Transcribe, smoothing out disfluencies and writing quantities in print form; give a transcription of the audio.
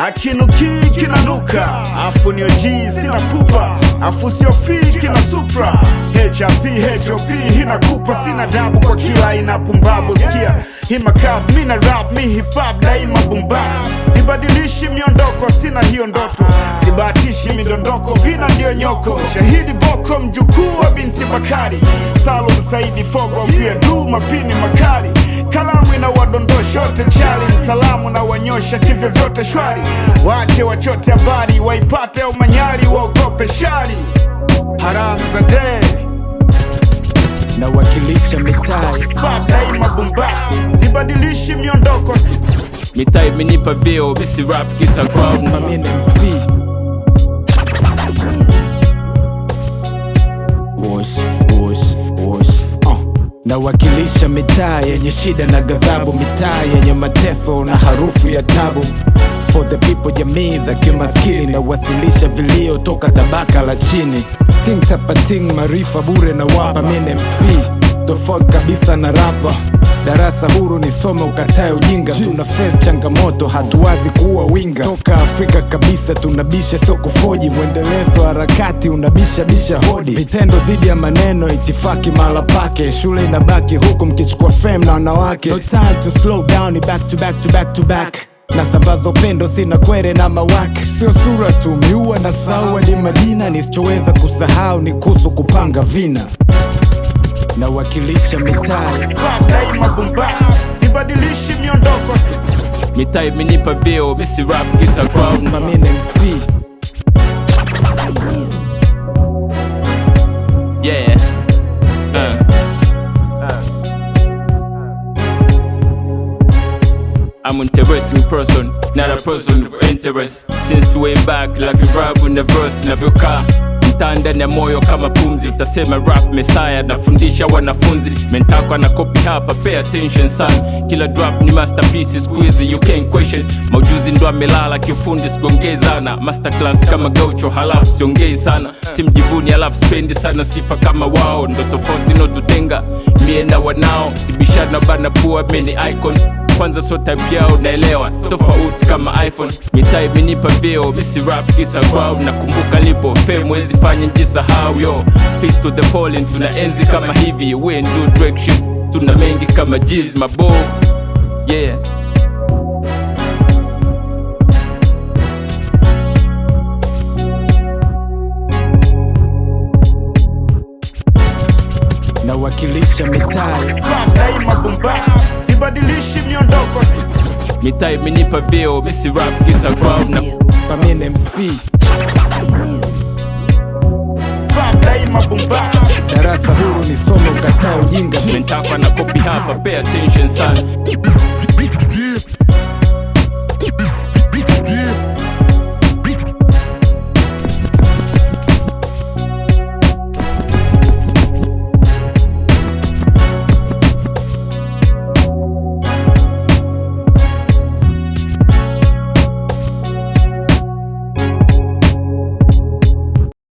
Akinuki kinanuka, afu ni OG sina pupa, afu sio fiki na supra. HRP, HOP, hina kupa, sina dabu kwa kila ina pumbabu. Sikia, hii makavu, mina rap, mi hip hop, daima bumba. Sibadilishi miondoko, sina hiyo ndoto. Sibatishi midondoko, vina ndio nyoko. Shahidi Boko, mjukuu wa binti Bakari. Salum Saidi Fogo, pia du mapini makali. Kalamu ina wadondosha yote chali. Mtalamu na wanyosha kivyo vyote shwari. Wache wachote habari, waipate au manyari, waogope shari. Haram za day na wakilisha mitai daima bumba. Sibadilishi miondoko, mitaa imenipa vyeo, bisi rap kisa crowd. Mami ni MC na wakilisha mitaa yenye shida na gazabu, mitaa yenye mateso na harufu ya tabu. For the people, jamii za kimaskini, na wasilisha vilio toka tabaka la chini. Ting tapating, marifa bure na wapa. Mimi MC tofauti kabisa na rapa. Darasa huru nisome ukatae ujinga. Tuna face changamoto, hatuwazi kuwa winga. Toka Afrika kabisa, tunabisha sio kufoji. Mwendelezo harakati, unabisha bisha hodi. Vitendo dhidi ya maneno, itifaki mahala pake. Shule inabaki huku mkichukua fame na wanawake. No time to slow down, ni back to back to back to back. Na sambazo pendo, sina kwere na mawake. Sio sura tu, miua na sawa ni majina. Nisichoweza kusahau ni kuhusu kupanga vina. Na wakilisha mitaa daima bumba. Sibadilishi miondoko, mitaa imenipa vyeo, bisi rap kisa crowd. Mami ni MC yeah. I'm an interesting person, not a person of interest. Since way back, like a rap in the verse, navyokaa ndani ya moyo kama pumzi. Utasema rap messiah, nafundisha wanafunzi. Mentako na copy hapa, pay attention son. Kila drop ni masterpiece, squeeze you can't question. Maujuzi ndo amelala kiufundi, sigongezana. Masterclass kama gaucho, halafu siongei sana. Simjivuni halafu spendi sana sifa kama wao. Ndo tofauti no tutenga, mie na wanao. Sibishana bana pua, mini icon. Kwanza so type yao naelewa, tofauti kama iPhone. Mitaa imenipa vyeo, bisi rap kisa crowd. Nakumbuka lipo, fame wezi fanya njisahau yo. Peace to the fallen, tuna enzi kama hivi. We in new direction, tuna mengi kama jiz mabovu. Yeah. na wakilisha mitaa daima bumba. Sibadilishi miondoko, mitaa imenipa vyeo, bisi rap kisa crowd. Mami ni MC daima bumba. darasa huru nisome ukatae ujinga. Mentako na copy hapa, pay attention son.